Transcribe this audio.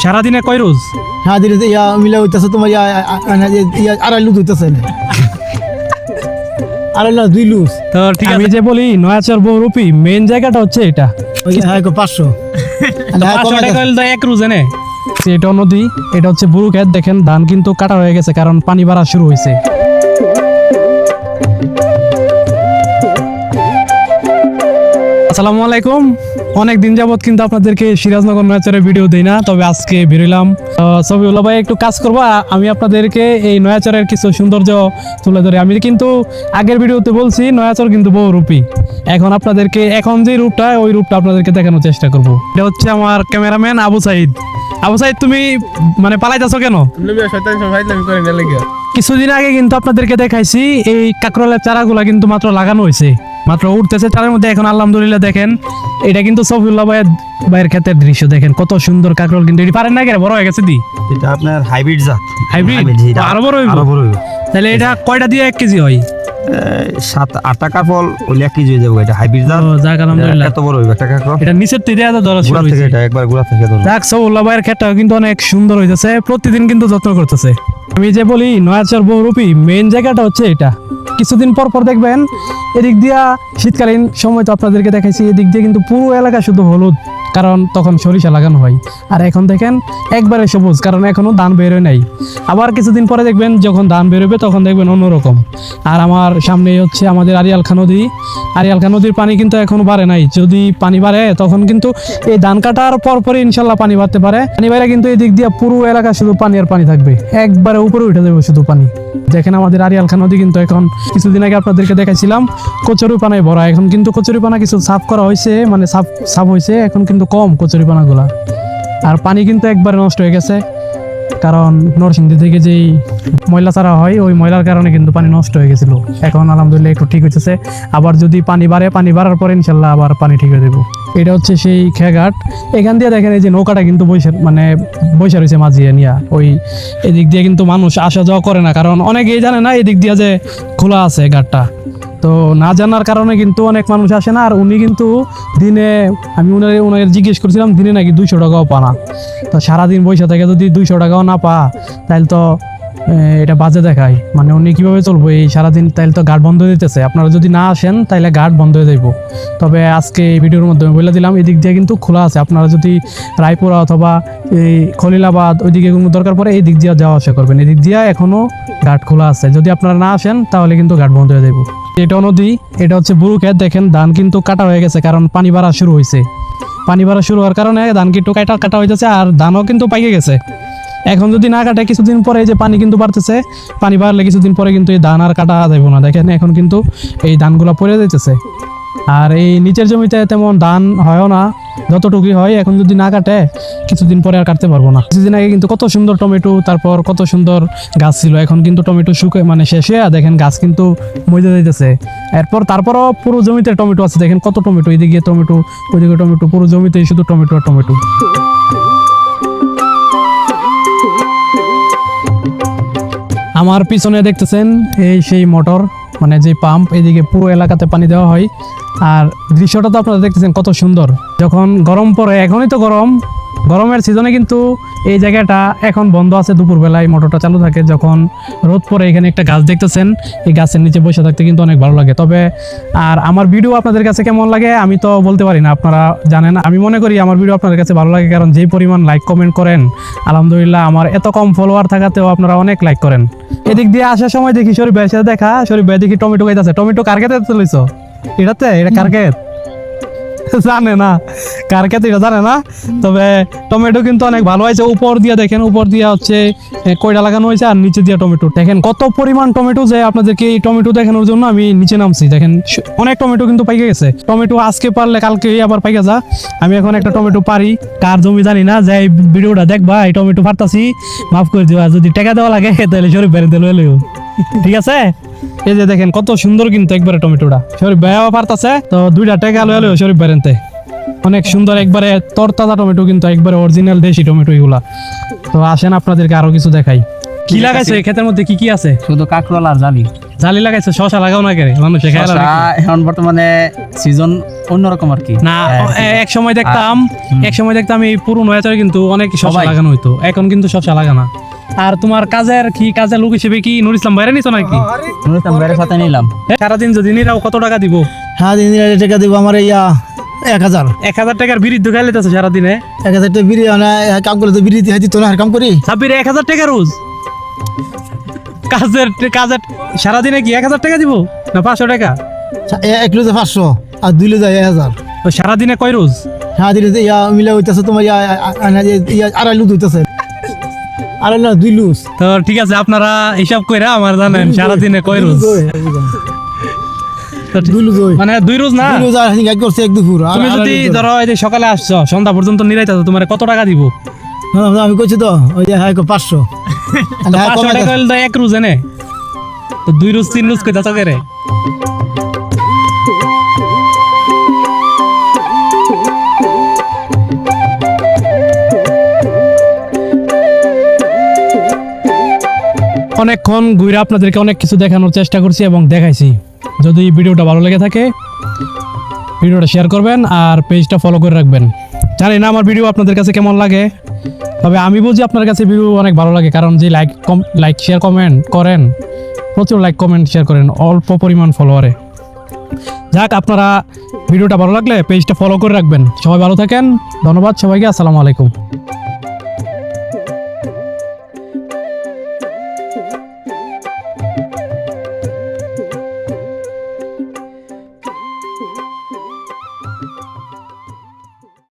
সারাদিনে কয় রোজ? সারাদিনে ইয়া মিলে হইতেছে তোমার আড়াই লুজ হইতেছে আড়াই লুজ 2 লুজ। তো ঠিক আছে, আমি যে বলি নয়াচর বহুরূপী মেন জায়গাটা হচ্ছে এটা। ওই হ্যাঁ 500 500 টাকা হলে তো এক রোজ এনে। এটা নদী, এটা হচ্ছে বুরু ক্ষেত। দেখেন ধান কিন্তু কাটা হয়ে গেছে কারণ পানি বাড়া শুরু হয়েছে। আসসালামু আলাইকুম। অনেক দিন যাবত কিন্তু আপনাদেরকে সিরাজনগর নয়াচরের ভিডিও দেই না, তবে আজকে বেরোলাম। সবিউল্লাহ ভাই একটু কাজ করবো, আমি আপনাদেরকে এই নয়াচরের কিছু সৌন্দর্য তুলে ধরে। আমি কিন্তু আগের ভিডিওতে বলছি নয়াচর কিন্তু বহুরূপী। এখন আপনাদেরকে এখন যে রূপটা, ওই রূপটা আপনাদেরকে দেখানোর চেষ্টা করব। এটা হচ্ছে আমার ক্যামেরাম্যান আবু সাইদ। আবু সাইদ, তুমি মানে পালাইতেছো কেন? কিছুদিন আগে কিন্তু আপনাদেরকে দেখাইছি এই কাকরোলের চারাগুলা কিন্তু মাত্র লাগানো হয়েছে, মাত্র উঠতেছে চারার মধ্যে। এখন আলহামদুলিল্লাহ দেখেন, এটা কিন্তু সফিউল্লাহ ভাইয়ের ক্ষেতের দৃশ্য। দেখেন কত সুন্দর কাকরোল, কিন্তু এটি পারেন না কেন, বড় হয়ে গেছে। দি এটা আপনার হাইব্রিড জাত। হাইব্রিড আরো বড় হইব। তাহলে এটা কয়টা দিয়ে 1 কেজি হয়? 7-8 টাকা ফল ওইলে 1 কেজি হয়ে যাবে। এটা হাইব্রিড জাত। যাক আলহামদুলিল্লাহ, এত বড় হইবে একটা কাকরোল। এটা নিচের থেকে ধরা শুরু গোড়া থেকে, হইছে। এটা একবার গোড়া থেকে ধরো। যাক, সফিউল্লাহ ভাইয়ের ক্ষেতটা কিন্তু অনেক সুন্দর হইতেছে, প্রতিদিন কিন্তু যত্ন করতেছে। আমি যে বলি নয়াচর বহুরূপী মেন জায়গাটা হচ্ছে এটা। কিছুদিন পর পর দেখবেন এদিক দিয়া, শীতকালীন সময় তো আপনাদেরকে দেখাইছি, এদিক দিয়ে কিন্তু পুরো এলাকা শুধু হলুদ, কারণ তখন সরিষা লাগানো হয়। আর এখন দেখেন একবারে সবুজ, কারণ এখনো ধান বেরোয় নাই। আবার কিছুদিন পরে দেখবেন যখন ধান বেরোবে তখন দেখবেন অন্যরকম। আর আমার সামনে হচ্ছে আমাদের আরিয়ালখা নদী। আরিয়ালখা নদীর পানি কিন্তু এখনো বাড়ে নাই। যদি পানি বাড়ে তখন কিন্তু এই ধান কাটার পরপরই ইনশাল্লাহ পানি বাড়তে পারে। পানি বাড়ে কিন্তু এদিক দিয়ে পুরো এলাকা শুধু পানি আর পানি থাকবে, একবারে উপরে উঠে যাবে শুধু পানি। দেখেন আমাদের আরিয়ালখা নদী কিন্তু এখন, কিছুদিন আগে আপনাদেরকে দেখাইছিলাম কচুরিপানায় ভরা। এখন কিন্তু কচুরিপানা কিছু সাফ করা হয়েছে, মানে সাফ হয়েছে, এখন কিন্তু কম কচুরিপানাগুলা। আর পানি কিন্তু একবারে নষ্ট হয়ে গেছে, কারণ নরসিংদী থেকে যেই ময়লা ছাড়া হয়, ওই ময়লার কারণে কিন্তু পানি নষ্ট হয়ে গেছিল। এখন আলহামদুলিল্লাহ একটু ঠিক হইতেছে। আবার যদি পানি বাড়ে, পানি বাড়ার পরে ইনশাল্লাহ আবার পানি ঠিক হয়ে দেবো। এটা হচ্ছে সেই খেয়াঘাট। এখান দিয়ে দেখেন এই যে নৌকাটা কিন্তু বৈশা রয়েছে মাঝিয়ে নিয়া। ওই এদিক দিয়ে কিন্তু মানুষ আসা যাওয়া করে না, কারণ অনেকেই জানে না এদিক দিয়ে যে খোলা আছে ঘাটটা। তো না জানার কারণে কিন্তু অনেক মানুষ আসে না। আর উনি কিন্তু দিনে, আমি ওনাকে জিজ্ঞেস করছিলাম, দিনে নাকি 200 টাকাও পা না। তো সারাদিন বৈশা থেকে যদি 200 টাকাও না পা, তাহলে তো এটা বাজে দেখায়। মানে উনি কীভাবে চলবো এই সারাদিন? তাহলে তো ঘাট বন্ধ হয়ে দিতেছে। আপনারা যদি না আসেন তাহলে ঘাট বন্ধ হয়ে যাইব। তবে আজকে এই ভিডিওর মাধ্যমে বলে দিলাম, এদিক দিয়ে কিন্তু খোলা আছে। আপনারা যদি রায়পুরা অথবা এই খলিলাবাদ ওইদিকে কোনো দরকার পড়ে, এই দিক দিয়ে যাওয়া আসা করবেন। এদিক দিয়ে এখনও ঘাট খোলা আছে। যদি আপনারা না আসেন তাহলে কিন্তু ঘাট বন্ধ হয়ে যাইব। এটা নদী, এটা হচ্ছে বুরু ক্ষেত। দেখেন ধান কিন্তু কাটা হয়ে গেছে, কারণ পানি বাড়া শুরু হয়েছে। পানি বাড়া শুরু হওয়ার কারণে ধান কিন্তু কাটা হইতেছে, আর ধানও কিন্তু পাইকে গেছে। এখন যদি না কাটে, কিছুদিন পরে এই যে পানি কিন্তু বাড়তেছে, পানি বাড়লে কিছুদিন পরে কিন্তু এই ধান আর কাটা যাইব না। দেখেন এখন কিন্তু এই ধানগুলো পড়ে যাইতেছে। আর এই নিচের জমিতে তেমন ধান হয়ও না, যতটুকুই হয়। এখন যদি না কাটে, কিছুদিন পরে আর কাটতে পারবো না। কিছুদিন আগে কিন্তু কত সুন্দর টমেটো, তারপর কত সুন্দর গাছ ছিল। এখন কিন্তু টমেটো মানে শেষ হয়ে দেখেন গাছ কিন্তু মরে যাইতেছে। তারপরও পুরো জমিতে টমেটো আছে। দেখেন কত টমেটো, এদিকে টমেটো, ওইদিকে টমেটো, পুরো জমিতেই শুধু টমেটো আর টমেটো। আমার পিছনে দেখতেছেন এই সেই মোটর, মানে যে পাম্প, এদিকে পুরো এলাকাতে পানি দেওয়া হয়। আর দৃশ্যটা তো আপনারা দেখতেছেন কত সুন্দর। যখন গরম পড়ে, এখনই তো গরমের সিজনে কিন্তু এই জায়গাটা এখন বন্ধ আছে। দুপুরবেলায় মোটরটা চালু থাকে। যখন রোদ পড়ে, এখানে একটা গাছ দেখতেছেন, এই গাছের নিচে বসে থাকতে কিন্তু অনেক ভালো লাগে। তবে আর আমার ভিডিও আপনাদের কাছে কেমন লাগে আমি তো বলতে পারি না, আপনারা জানেন। আমি মনে করি আমার ভিডিও আপনাদের কাছে ভালো লাগে, কারণ যেই পরিমাণ লাইক কমেন্ট করেন, আলহামদুলিল্লাহ আমার এত কম ফলোয়ার থাকাতেও আপনারা অনেক লাইক করেন। এদিক দিয়ে আসার সময় দেখি শরীফ ভাইয়ের সাথে দেখা, শরীফ ভাই দেখি টমেটো খাইতেছে। টমেটো কার খেতে চলেছ? এটা কার খেত জানে না, কার খেতে এটা জানে না। তবে টমেটো কিন্তু অনেক ভালো হয়েছে। উপর দিয়ে দেখেন, উপর দিয়ে হচ্ছে কয়টা লাগানো হয়েছে, আর নিচে দিয়ে টমেটো। দেখেন কত পরিমাণ টমেটো, যে আপনাদেরকে এই টমেটো দেখানোর জন্য আমি নিচে নামছি। দেখেন অনেক টমেটো কিন্তু পাইকে গেছে। টমেটো আজকে পারলে কালকে আবার পাইকে যা। আমি এখন একটা টমেটো পারি, কার জমি জানি না, যে ভিডিওটা দেখবা এই টমেটো পারতাছি, মাফ করে দিবা। যদি টাকা দেওয়া লাগে তাহলে শরীফ বেড়ে লইলেও ঠিক আছে। এই যে দেখেন কত সুন্দর কিন্তু একবারে টমেটোটা, শরীফ ভাইয়াও পারতাছে। তো 2টা টাকা লইলেও শরীফ বেরেনতে অনেক সুন্দর, একবারে তরতাজা টমেটো, কিন্তু একবারে অরিজিনাল দেশি টমেটো এগুলা। তো আসেন আপনাদেরকে আরো কিছু দেখাই। কি লাগাইছে ক্ষেতের মধ্যে, কি কি আছে? শুধু কাকরোল আর জালি। জালি লাগাইছে, শশা লাগাও না কে মানুষে খেয়াল শশা এখন বর্তমানে সিজন অন্যরকম আর কি। না এক সময় দেখতাম এই পুরো নয়াচারে কিন্তু অনেক শশা সবাই। লাগানো হইতো, এখন কিন্তু শশা লাগানা। আর তোমার কাজের লোক হিসেবে কি নুর ইসলাম বাইরে নিছো নাকি? নুরুল ভাইয়ের সাথে নিলাম। সারাদিন যদি নিরাও কত টাকা দিব? হ্যাঁ দিন টাকা দিব আমার ইয়া 1000 1000 টাকার বিরুদ্ধে খাইলে তো সারাদিনে 1000 টাকা বিড়ি কাম করলে তো বিড়ি দিয়ে দিত না, আর কাম করি সাব্বিরে 1000 টাকা রোজ কাজের সারাদিনে কি 1000 টাকা দিব না 500 টাকা? 1 কিলো 500 আর 2 কিলো 1000। তো সারাদিনে কয় রোজ? হ্যাঁ দিন ইয়া মিলে হইতাছে তোমার ইয়া 2.5 লুজ হইতাছে, 2.5 না 2 লুজ। তো ঠিক আছে, আপনারা হিসাব কইরা আমার জানেন সারাদিনে কয় রোজ। তো 2 লুজ হয়, মানে 2 রোজ না? 2 লুজ আর এক করছে 1 দুপুর। তুমি যদি ধরো এই যে সকালে আসছো সন্ধ্যা পর্যন্ত নিরাইতা তোমার কত টাকা দিব? আমি কইছি তো ওই যে হ্যাঁ 500 তো 500 টাকা হইলে তো 1 রোজ এনে, তো 2 রোজ 3 রোজ কইতা তো করে। অনেকক্ষণ ঘুরে আপনাদেরকে অনেক কিছু দেখানোর চেষ্টা করছি এবং দেখাইছি। যদি ভিডিওটা ভালো লেগে থাকে ভিডিওটা শেয়ার করবেন আর পেজটা ফলো করে রাখবেন। জানি না আমার ভিডিও আপনাদের কাছে কেমন লাগে, তবে আমি বুঝি আপনার কাছে ভিডিও অনেক ভালো লাগে, কারণ যে লাইক শেয়ার কমেন্ট করেন, প্রচুর লাইক কমেন্ট শেয়ার করেন অল্প পরিমাণ ফলোয়ারে। যাক, আপনারা ভিডিওটা ভালো লাগলে পেজটা ফলো করে রাখবেন। সবাই ভালো থাকেন, ধন্যবাদ সবাইকে, আসসালামু আলাইকুম।